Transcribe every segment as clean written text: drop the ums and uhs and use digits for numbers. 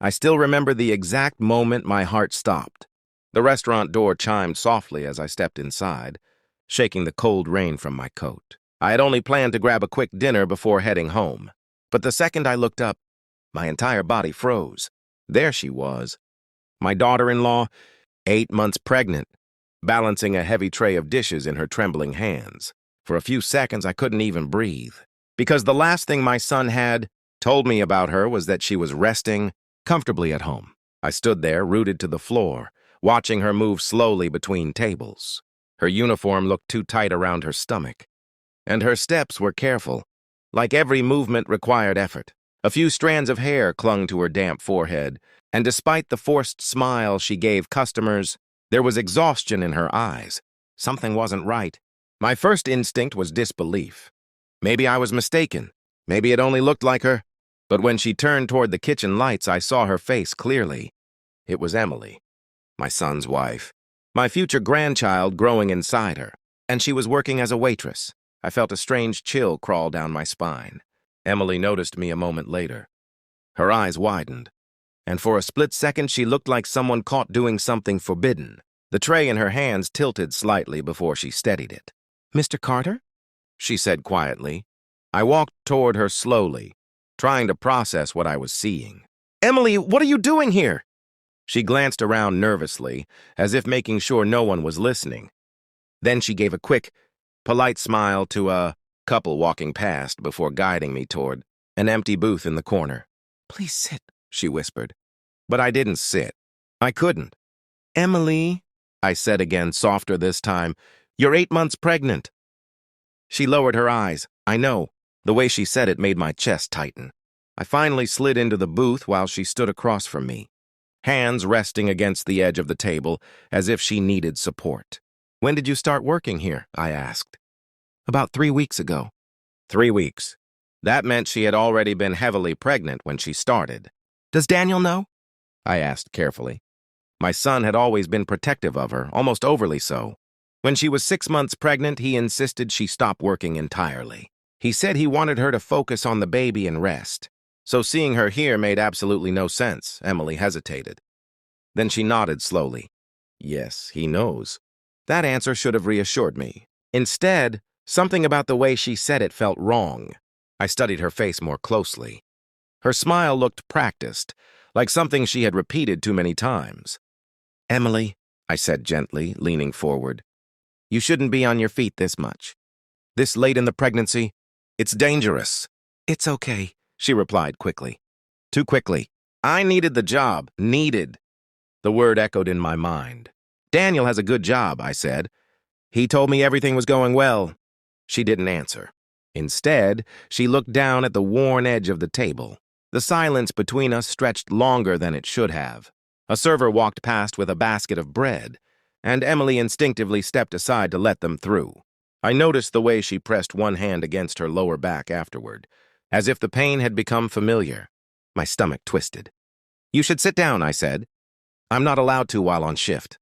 I still remember the exact moment my heart stopped. The restaurant door chimed softly as I stepped inside, shaking the cold rain from my coat. I had only planned to grab a quick dinner before heading home. But the second I looked up, my entire body froze. There she was, my daughter-in-law, 8 months pregnant, balancing a heavy tray of dishes in her trembling hands. For a few seconds, I couldn't even breathe, because the last thing my son had told me about her was that she was resting comfortably at home. I stood there, rooted to the floor, watching her move slowly between tables. Her uniform looked too tight around her stomach, and her steps were careful, like every movement required effort. A few strands of hair clung to her damp forehead, and despite the forced smile she gave customers, there was exhaustion in her eyes. Something wasn't right. My first instinct was disbelief. Maybe I was mistaken. Maybe it only looked like her. But when she turned toward the kitchen lights, I saw her face clearly. It was Emily, my son's wife, my future grandchild growing inside her, and she was working as a waitress. I felt a strange chill crawl down my spine. Emily noticed me a moment later. Her eyes widened, and for a split second she looked like someone caught doing something forbidden. The tray in her hands tilted slightly before she steadied it. "Mr. Carter?" she said quietly. I walked toward her slowly, trying to process what I was seeing. "Emily, what are you doing here?" She glanced around nervously, as if making sure no one was listening. Then she gave a quick, polite smile to a couple walking past before guiding me toward an empty booth in the corner. "Please sit," she whispered. But I didn't sit. I couldn't. "Emily," I said again, softer this time, "you're 8 months pregnant." She lowered her eyes. I know. The way she said it made my chest tighten. I finally slid into the booth while she stood across from me, hands resting against the edge of the table as if she needed support. "When did you start working here?" I asked. "About 3 weeks ago." 3 weeks. That meant she had already been heavily pregnant when she started. "Does Daniel know?" I asked carefully. My son had always been protective of her, almost overly so. When she was 6 months pregnant, he insisted she stop working entirely. He said he wanted her to focus on the baby and rest. So seeing her here made absolutely no sense. Emily hesitated. Then she nodded slowly. Yes, he knows. That answer should have reassured me. Instead, something about the way she said it felt wrong. I studied her face more closely. Her smile looked practiced, like something she had repeated too many times. "Emily," I said gently, leaning forward, "you shouldn't be on your feet this much. This late in the pregnancy, it's dangerous." "It's okay," she replied quickly. Too quickly. I needed the job. Needed. The word echoed in my mind. "Daniel has a good job," I said. "He told me everything was going well." She didn't answer. Instead, she looked down at the worn edge of the table. The silence between us stretched longer than it should have. A server walked past with a basket of bread, and Emily instinctively stepped aside to let them through. I noticed the way she pressed one hand against her lower back afterward, as if the pain had become familiar. My stomach twisted. "You should sit down," I said. "I'm not allowed to while on shift."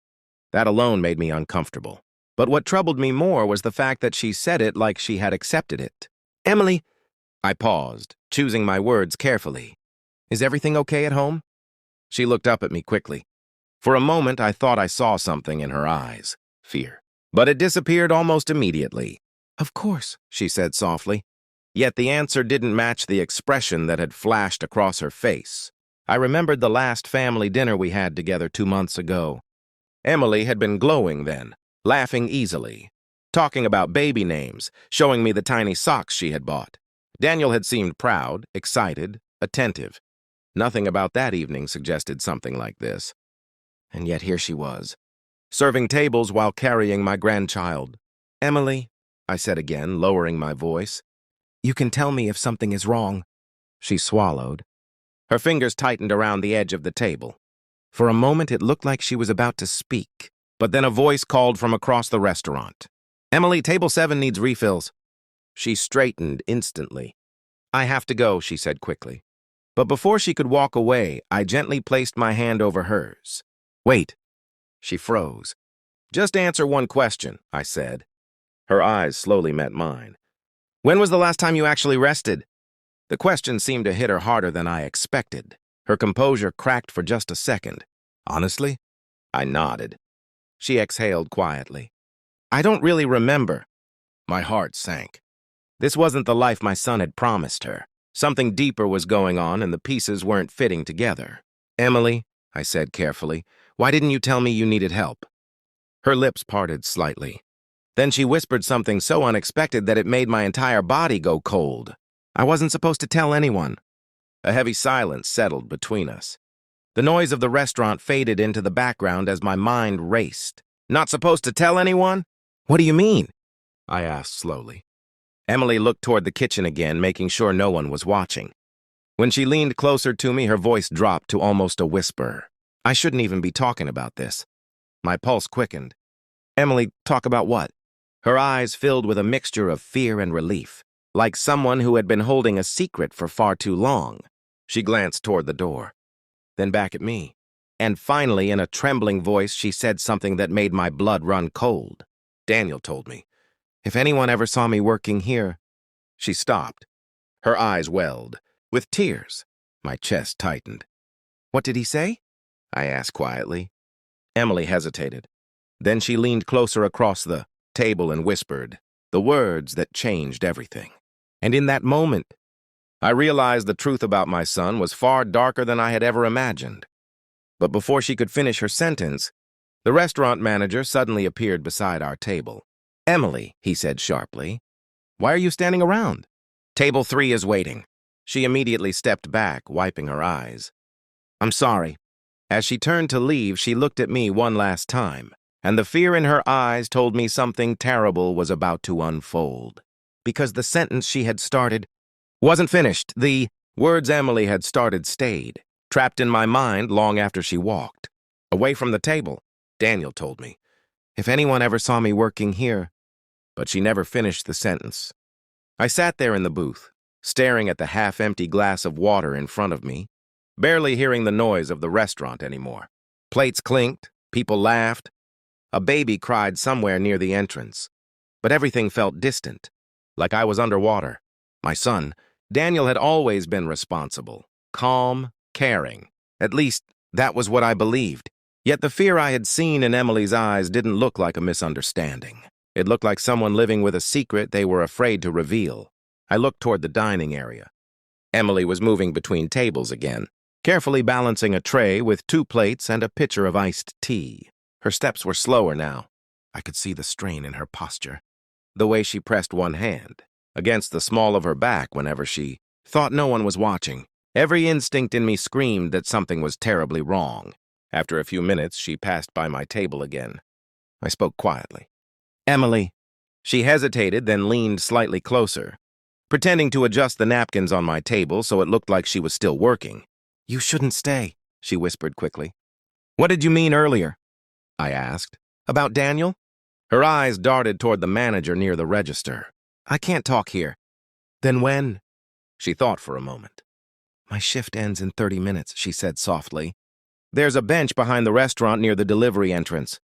That alone made me uncomfortable. But what troubled me more was the fact that she said it like she had accepted it. "Emily," I paused, choosing my words carefully. "Is everything okay at home?" She looked up at me quickly. For a moment, I thought I saw something in her eyes, fear. But it disappeared almost immediately. "Of course," she said softly. Yet the answer didn't match the expression that had flashed across her face. I remembered the last family dinner we had together 2 months ago. Emily had been glowing then, laughing easily, talking about baby names, showing me the tiny socks she had bought. Daniel had seemed proud, excited, attentive. Nothing about that evening suggested something like this. And yet here she was, serving tables while carrying my grandchild. "Emily," I said again, lowering my voice, "you can tell me if something is wrong." She swallowed. Her fingers tightened around the edge of the table. For a moment, it looked like she was about to speak, but then a voice called from across the restaurant. "Emily, table 7 needs refills." She straightened instantly. "I have to go," she said quickly. But before she could walk away, I gently placed my hand over hers. "Wait." She froze. "Just answer one question," I said. Her eyes slowly met mine. "When was the last time you actually rested?" The question seemed to hit her harder than I expected. Her composure cracked for just a second. Honestly? I nodded. She exhaled quietly. I don't really remember. My heart sank. This wasn't the life my son had promised her. Something deeper was going on and the pieces weren't fitting together. Emily, I said carefully, why didn't you tell me you needed help? Her lips parted slightly. Then she whispered something so unexpected that it made my entire body go cold. I wasn't supposed to tell anyone. A heavy silence settled between us. The noise of the restaurant faded into the background as my mind raced. Not supposed to tell anyone? What do you mean? I asked slowly. Emily looked toward the kitchen again, making sure no one was watching. When she leaned closer to me, her voice dropped to almost a whisper. I shouldn't even be talking about this. My pulse quickened. Emily, talk about what? Her eyes filled with a mixture of fear and relief, like someone who had been holding a secret for far too long. She glanced toward the door, then back at me. And finally, in a trembling voice, she said something that made my blood run cold. Daniel told me. If anyone ever saw me working here... She stopped. Her eyes welled. With tears, my chest tightened. What did he say? I asked quietly. Emily hesitated. Then she leaned closer across the table and whispered the words that changed everything. And in that moment, I realized the truth about my son was far darker than I had ever imagined. But before she could finish her sentence, the restaurant manager suddenly appeared beside our table. Emily, he said sharply, why are you standing around? Table 3 is waiting. She immediately stepped back, wiping her eyes. I'm sorry. As she turned to leave, she looked at me one last time, and the fear in her eyes told me something terrible was about to unfold. Because the sentence she had started wasn't finished. The words Emily had started stayed, trapped in my mind long after she walked. Away from the table, Daniel told me. If anyone ever saw me working here... But she never finished the sentence. I sat there in the booth, staring at the half-empty glass of water in front of me, barely hearing the noise of the restaurant anymore. Plates clinked, people laughed. A baby cried somewhere near the entrance. But everything felt distant, like I was underwater. My son, Daniel, had always been responsible, calm, caring. At least, that was what I believed. Yet the fear I had seen in Emily's eyes didn't look like a misunderstanding. It looked like someone living with a secret they were afraid to reveal. I looked toward the dining area. Emily was moving between tables again, carefully balancing a tray with 2 plates and a pitcher of iced tea. Her steps were slower now. I could see the strain in her posture, the way she pressed one hand against the small of her back whenever she thought no one was watching. Every instinct in me screamed that something was terribly wrong. After a few minutes, she passed by my table again. I spoke quietly. Emily. She hesitated, then leaned slightly closer, pretending to adjust the napkins on my table so it looked like she was still working. You shouldn't stay, she whispered quickly. What did you mean earlier? I asked. About Daniel? Her eyes darted toward the manager near the register. I can't talk here. Then when? She thought for a moment. My shift ends in 30 minutes, she said softly. There's a bench behind the restaurant near the delivery entrance.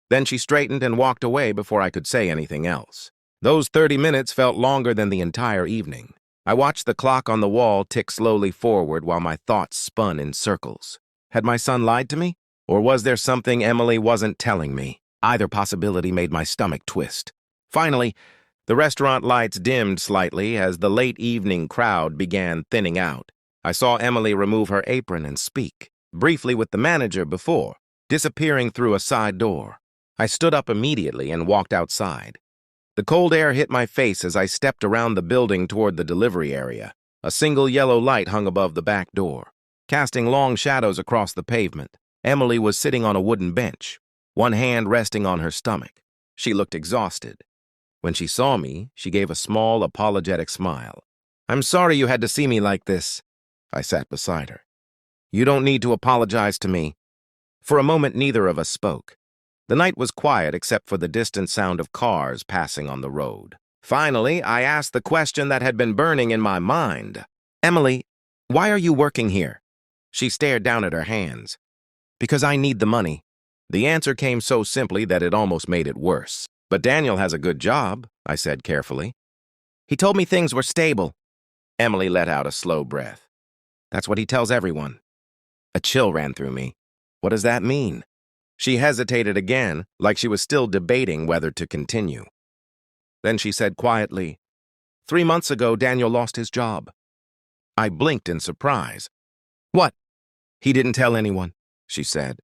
Then she straightened and walked away before I could say anything else. Those 30 minutes felt longer than the entire evening. I watched the clock on the wall tick slowly forward while my thoughts spun in circles. Had my son lied to me? Or was there something Emily wasn't telling me? Either possibility made my stomach twist. Finally, the restaurant lights dimmed slightly as the late evening crowd began thinning out. I saw Emily remove her apron and speak, briefly with the manager before, disappearing through a side door. I stood up immediately and walked outside. The cold air hit my face as I stepped around the building toward the delivery area. A single yellow light hung above the back door, casting long shadows across the pavement. Emily was sitting on a wooden bench, one hand resting on her stomach. She looked exhausted. When she saw me, she gave a small, apologetic smile. I'm sorry you had to see me like this. I sat beside her. You don't need to apologize to me. For a moment, neither of us spoke. The night was quiet except for the distant sound of cars passing on the road. Finally, I asked the question that had been burning in my mind. Emily, why are you working here? She stared down at her hands. Because I need the money. The answer came so simply that it almost made it worse. But Daniel has a good job, I said carefully. He told me things were stable. Emily let out a slow breath. That's what he tells everyone. A chill ran through me. What does that mean? She hesitated again, like she was still debating whether to continue. Then she said quietly, 3 months ago, Daniel lost his job. I blinked in surprise. What? He didn't tell anyone, she said.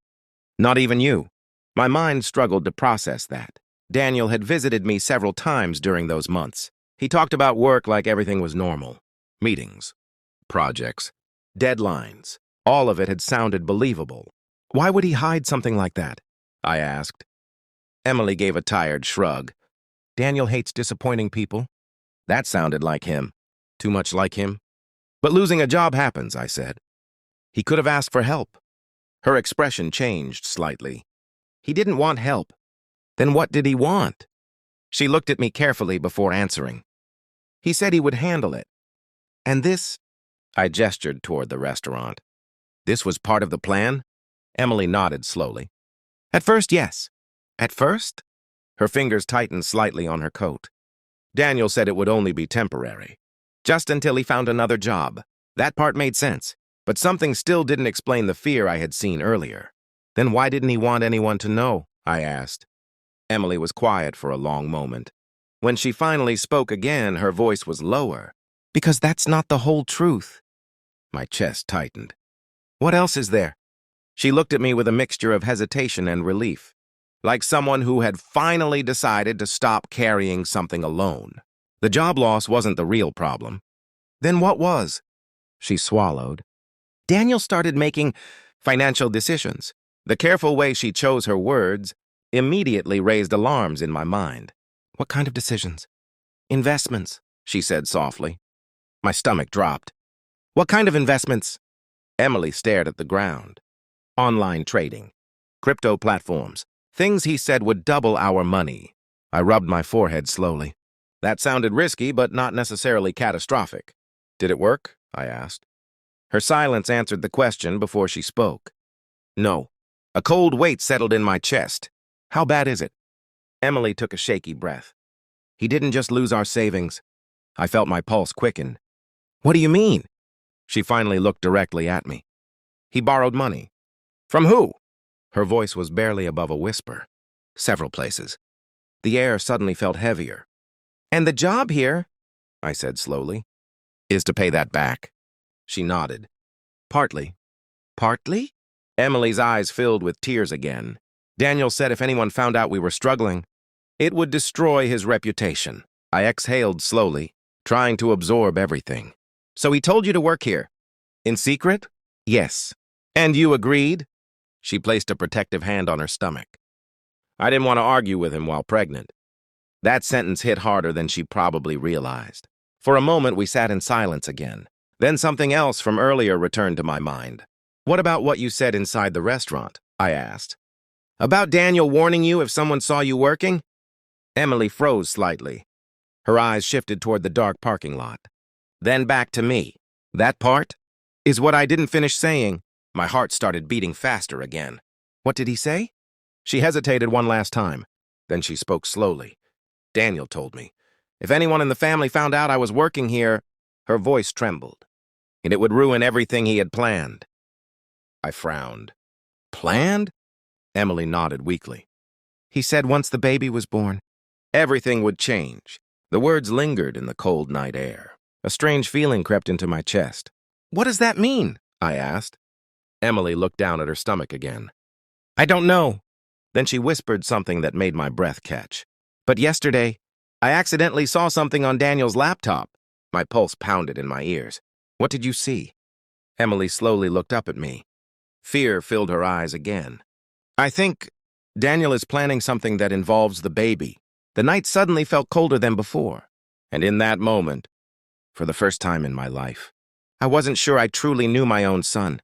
Not even you. My mind struggled to process that. Daniel had visited me several times during those months. He talked about work like everything was normal. Meetings, projects, deadlines. All of it had sounded believable. Why would he hide something like that? I asked. Emily gave a tired shrug. Daniel hates disappointing people. That sounded like him. Too much like him. But losing a job happens, I said. He could have asked for help. Her expression changed slightly. He didn't want help. Then what did he want? She looked at me carefully before answering. He said he would handle it. And this? I gestured toward the restaurant. This was part of the plan? Emily nodded slowly. At first, yes. At first? Her fingers tightened slightly on her coat. Daniel said it would only be temporary. Just until he found another job. That part made sense. But something still didn't explain the fear I had seen earlier. Then why didn't he want anyone to know? I asked. Emily was quiet for a long moment. When she finally spoke again, her voice was lower. Because that's not the whole truth. My chest tightened. What else is there? She looked at me with a mixture of hesitation and relief, like someone who had finally decided to stop carrying something alone. The job loss wasn't the real problem. Then what was? She swallowed. Daniel started making financial decisions. The careful way she chose her words immediately raised alarms in my mind. What kind of decisions? Investments, she said softly. My stomach dropped. What kind of investments? Emily stared at the ground. Online trading, crypto platforms, things he said would double our money. I rubbed my forehead slowly. That sounded risky, but not necessarily catastrophic. Did it work? I asked. Her silence answered the question before she spoke. No. A cold weight settled in my chest. How bad is it? Emily took a shaky breath. He didn't just lose our savings. I felt my pulse quicken. What do you mean? She finally looked directly at me. He borrowed money. From who? Her voice was barely above a whisper. Several places. The air suddenly felt heavier. And the job here, I said slowly, is to pay that back. She nodded. Partly. Partly? Emily's eyes filled with tears again. Daniel said if anyone found out we were struggling, it would destroy his reputation. I exhaled slowly, trying to absorb everything. So he told you to work here? In secret? Yes. And you agreed? She placed a protective hand on her stomach. I didn't want to argue with him while pregnant. That sentence hit harder than she probably realized. For a moment, we sat in silence again. Then something else from earlier returned to my mind. What about what you said inside the restaurant? I asked. About Daniel warning you if someone saw you working? Emily froze slightly. Her eyes shifted toward the dark parking lot. Then back to me. That part is what I didn't finish saying. My heart started beating faster again. What did he say? She hesitated one last time. Then she spoke slowly. Daniel told me. If anyone in the family found out I was working here, her voice trembled. And it would ruin everything he had planned. I frowned. Planned? Emily nodded weakly. He said once the baby was born, everything would change. The words lingered in the cold night air. A strange feeling crept into my chest. What does that mean? I asked. Emily looked down at her stomach again. I don't know. Then she whispered something that made my breath catch. But yesterday, I accidentally saw something on Daniel's laptop. My pulse pounded in my ears. What did you see? Emily slowly looked up at me. Fear filled her eyes again. I think Daniel is planning something that involves the baby. The night suddenly felt colder than before. And in that moment, for the first time in my life, I wasn't sure I truly knew my own son.